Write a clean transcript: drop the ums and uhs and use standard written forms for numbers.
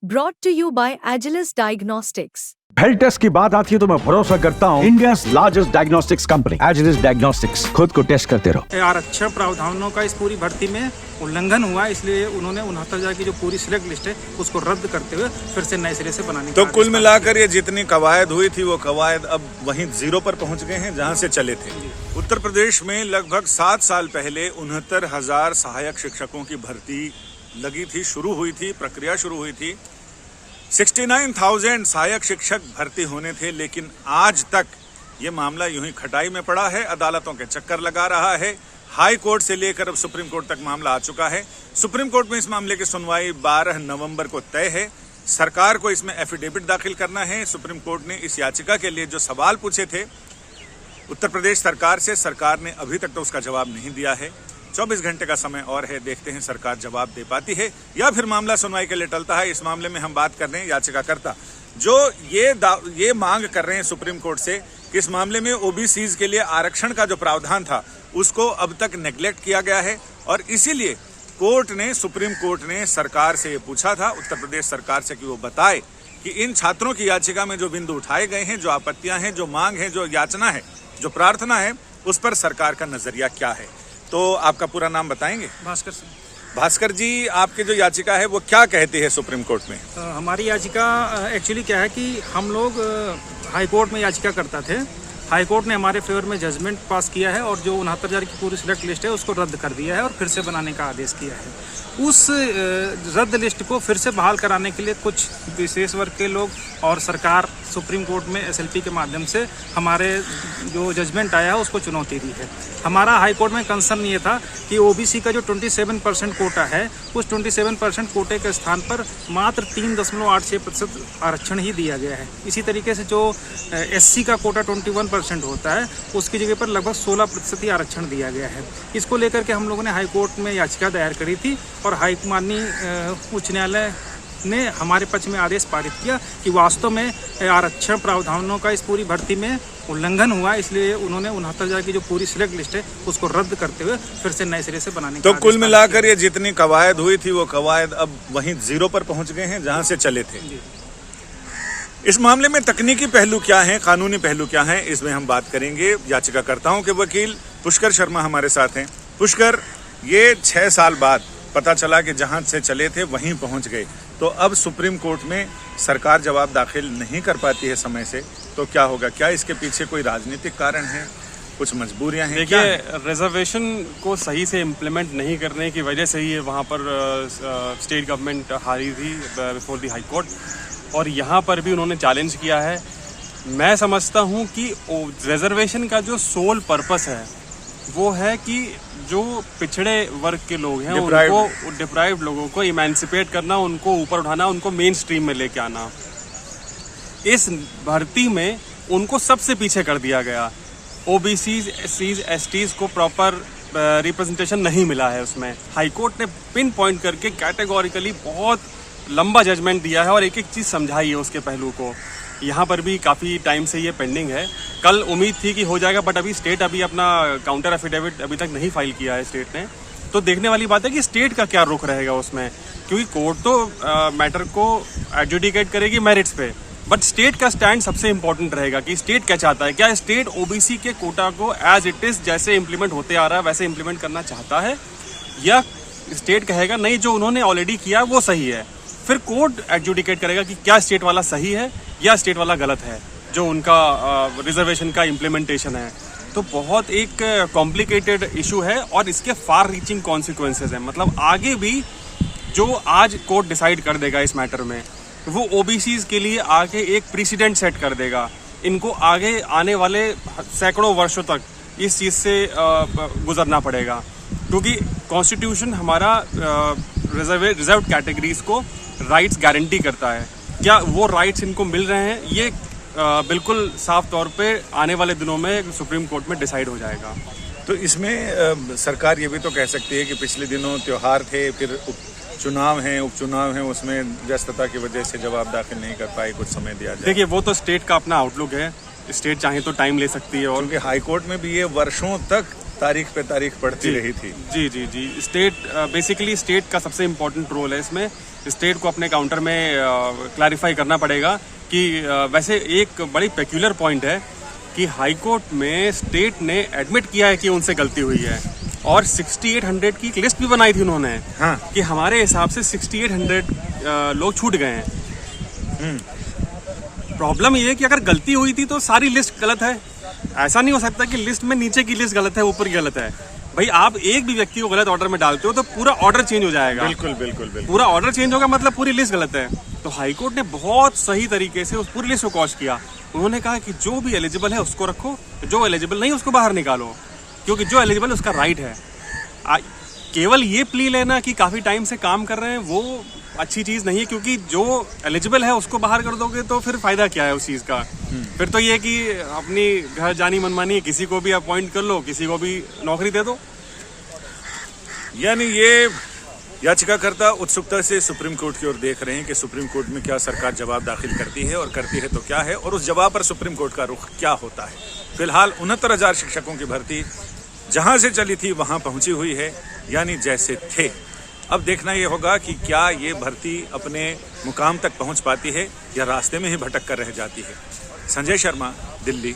brought to you by Agilus Diagnostics. Health test की बात आती है तो मैं भरोसा करता हूँ India's largest diagnostics company Agilus diagnostics. खुद को टेस्ट करते रहो। आरक्षण प्रावधानों का इस पूरी भर्ती में उल्लंघन हुआ, इसलिए उन्होंने 69,000 की जो पूरी सिलेक्ट लिस्ट है उसको रद्द करते हुए फिर से नए सिरे से बनाने तो कुल मिलाकर ये जितनी कवायद हुई थी वो कवायद अब वहीं जीरो पर पहुंच गए हैं जहां से चले थे। उत्तर प्रदेश में लगभग 7 साल पहले 69,000 सहायक शिक्षकों की भर्ती लगी थी, शुरू हुई थी, प्रक्रिया शुरू हुई थी। 69,000 सहायक शिक्षक भर्ती होने थे, लेकिन आज तक ये मामला यूं ही खटाई में पड़ा है, अदालतों के चक्कर लगा रहा है। हाई कोर्ट से लेकर अब सुप्रीम कोर्ट तक मामला आ चुका है। सुप्रीम कोर्ट में इस मामले की सुनवाई 12 नवंबर को तय है। सरकार को इसमें एफिडेविट दाखिल करना है। सुप्रीम कोर्ट ने इस याचिका के लिए जो सवाल पूछे थे उत्तर प्रदेश सरकार से, सरकार ने अभी तक तो उसका जवाब नहीं दिया है। 24 घंटे का समय और है, देखते हैं सरकार जवाब दे पाती है या फिर मामला सुनवाई के लिए टलता है। इस मामले में हम बात कर रहे हैं याचिकाकर्ता जो ये मांग कर रहे हैं सुप्रीम कोर्ट से कि इस मामले में ओबीसीज के लिए आरक्षण का जो प्रावधान था उसको अब तक नेग्लेक्ट किया गया है, और इसीलिए सुप्रीम कोर्ट ने सरकार से ये पूछा था, उत्तर प्रदेश सरकार से, कि वो बताए कि इन छात्रों की याचिका में जो बिंदु उठाए गए हैं, जो आपत्तियां हैं, जो मांग है, जो याचना है, जो प्रार्थना है, उस पर सरकार का नजरिया क्या है। तो आपका पूरा नाम बताएंगे? भास्कर सिंह। भास्कर जी, आपकी जो याचिका है वो क्या कहती है सुप्रीम कोर्ट में? हमारी याचिका एक्चुअली क्या है कि हम लोग हाई कोर्ट में याचिका करता थे। हाई कोर्ट ने हमारे फेवर में जजमेंट पास किया है और जो 69,000 की पूरी सिलेक्ट लिस्ट है उसको रद्द कर दिया है और फिर से बनाने का आदेश किया है। उस रद्द लिस्ट को फिर से बहाल कराने के लिए कुछ विशेष वर्ग के लोग और सरकार सुप्रीम कोर्ट में एसएलपी के माध्यम से हमारे जो जजमेंट आया है उसको चुनौती दी है। हमारा हाई कोर्ट में कंसर्न ये था कि ओबीसी का जो 27% कोटा है उस 27% कोटे के स्थान पर मात्र 3.86% आरक्षण ही दिया गया है। इसी तरीके से जो एससी का कोटा 21% होता है उसकी जगह पर लगभग 16% ही आरक्षण दिया गया है। इसको लेकर के हम लोगों ने हाई कोर्ट में याचिका दायर करी थी और माननीय उच्च न्यायालय ने हमारे पक्ष में आदेश पारित किया कि वास्तव में आरक्षण प्रावधानों का इस पूरी भर्ती में उल्लंघन हुआ, इसलिए उन्होंने 69,000 की जो पूरी सिलेक्ट लिस्ट है उसको रद्द करते हुए फिर से नए सिरे से बनाने तो कुल मिलाकर ये जितनी कवायद हुई थी वो कवायद अब वहीं जीरो पर पहुंच गए हैं जहां से चले थे। इस मामले में तकनीकी पहलू क्या है, कानूनी पहलू क्या है, इसमें हम बात करेंगे। याचिकाकर्ताओं के वकील पुष्कर शर्मा हमारे साथ हैं। पुष्कर, ये 6 साल बाद पता चला कि जहां से चले थे वहीं पहुंच गए, तो अब सुप्रीम कोर्ट में सरकार जवाब दाखिल नहीं कर पाती है समय से, तो क्या होगा? क्या इसके पीछे कोई राजनीतिक कारण है, कुछ मजबूरियां हैं? देखिए, रिजर्वेशन को सही से इम्प्लीमेंट नहीं करने की वजह से ही वहाँ पर स्टेट गवर्नमेंट हारी थी बिफोर द हाई कोर्ट, और यहाँ पर भी उन्होंने चैलेंज किया है। मैं समझता हूँ कि रिजर्वेशन का जो सोल पर्पस है वो है कि जो पिछड़े वर्ग के लोग हैं उनको, डिप्राइव्ड लोगों को इमेंसिपेट करना, उनको ऊपर उठाना, उनको मेन स्ट्रीम में लेके आना। इस भर्ती में उनको सबसे पीछे कर दिया गया। ओबीसीज, एससीज, एसटीज को प्रॉपर रिप्रेजेंटेशन नहीं मिला है उसमें। हाई कोर्ट ने पिन पॉइंट करके कैटेगोरिकली बहुत लंबा जजमेंट दिया है और एक एक चीज़ समझाई है उसके पहलू को। यहाँ पर भी काफ़ी टाइम से ये पेंडिंग है। कल उम्मीद थी कि हो जाएगा, बट अभी स्टेट अपना काउंटर एफिडेविट अभी तक नहीं फाइल किया है स्टेट ने। तो देखने वाली बात है कि स्टेट का क्या रुख रहेगा उसमें, क्योंकि कोर्ट तो मैटर को एडजुडिकेट करेगी मेरिट्स पे, बट स्टेट का स्टैंड सबसे इंपॉर्टेंट रहेगा कि स्टेट क्या चाहता है। क्या स्टेट ओबीसी के कोटा को एज इट इज़ जैसे इम्प्लीमेंट होते आ रहा है वैसे इम्प्लीमेंट करना चाहता है, या स्टेट कहेगा नहीं जो उन्होंने ऑलरेडी किया वो सही है। फिर कोर्ट एडजुडिकेट करेगा कि क्या स्टेट वाला सही है या स्टेट वाला गलत है, जो उनका रिजर्वेशन का इम्प्लीमेंटेशन है। तो बहुत एक कॉम्प्लिकेटेड इशू है और इसके फार रीचिंग कॉन्सिक्वेंसेज हैं। मतलब आगे भी जो आज कोर्ट डिसाइड कर देगा इस मैटर में, वो ओबीसीज के लिए आगे एक प्रेसिडेंट सेट कर देगा। इनको आगे आने वाले सैकड़ों वर्षों तक इस चीज़ से गुजरना पड़ेगा, क्योंकि कॉन्स्टिट्यूशन हमारा रिजर्व कैटेगरीज को राइट्स गारंटी करता है। क्या वो राइट्स इनको मिल रहे हैं, ये बिल्कुल साफ तौर पे आने वाले दिनों में सुप्रीम कोर्ट में डिसाइड हो जाएगा। तो इसमें सरकार ये भी तो कह सकती है कि पिछले दिनों त्योहार थे, फिर उपचुनाव हैं, उसमें व्यस्तता की वजह से जवाब दाखिल नहीं कर पाए, कुछ समय दिया जाए। देखिए, वो तो स्टेट का अपना आउटलुक है, स्टेट चाहे तो टाइम ले सकती है। और क्योंकि हाई कोर्ट में भी ये वर्षों तक तारीख पे तारीख पड़ती रही थी। जी जी जी। स्टेट बेसिकली स्टेट का सबसे इम्पोर्टेंट रोल है इसमें। स्टेट को अपने काउंटर में क्लैरिफाई करना पड़ेगा कि वैसे एक बड़ी पेक्यूलर पॉइंट है कि हाई कोर्ट में स्टेट ने एडमिट किया है कि उनसे गलती हुई है और 6800 की एक लिस्ट भी बनाई थी उन्होंने। हाँ। कि हमारे हिसाब से 6800 लोग छूट गए हैं। प्रॉब्लम ये है कि अगर गलती हुई थी तो सारी लिस्ट गलत है। ऐसा नहीं हो सकता कि लिस्ट में नीचे की लिस्ट गलत है ऊपर की गलत है। भाई आप एक भी व्यक्ति को गलत ऑर्डर में डालते हो तो पूरा ऑर्डर चेंज हो जाएगा। बिल्कुल बिल्कुल बिल्कुल। पूरा ऑर्डर चेंज होगा मतलब पूरी लिस्ट गलत है। तो हाई कोर्ट ने बहुत सही तरीके से उस पूरी लिस्ट को कॉश किया। उन्होंने कहा कि जो भी एलिजिबल है उसको रखो, जो एलिजिबल नहीं उसको बाहर निकालो, क्योंकि जो एलिजिबल है उसका राइट है। केवल ये प्ली लेना कि काफ़ी टाइम से काम कर रहे हैं वो अच्छी चीज़ नहीं है, क्योंकि जो एलिजिबल है उसको बाहर कर दोगे तो फिर फ़ायदा क्या है उस चीज़ का। फिर तो ये कि अपनी घर जानी मनमानी किसी को भी अपॉइंट कर लो, किसी को भी नौकरी दे दो। यानी ये याचिकाकर्ता उत्सुकता से सुप्रीम कोर्ट की ओर देख रहे हैं कि सुप्रीम कोर्ट में क्या सरकार जवाब दाखिल करती है और करती है तो क्या है, और उस जवाब पर सुप्रीम कोर्ट का रुख क्या होता है। फिलहाल 69,000 शिक्षकों की भर्ती जहां से चली थी वहां पहुंची हुई है, यानी जैसे थे। अब देखना यह होगा कि क्या ये भर्ती अपने मुकाम तक पहुंच पाती है या रास्ते में ही भटक कर रह जाती है। संजय शर्मा, दिल्ली।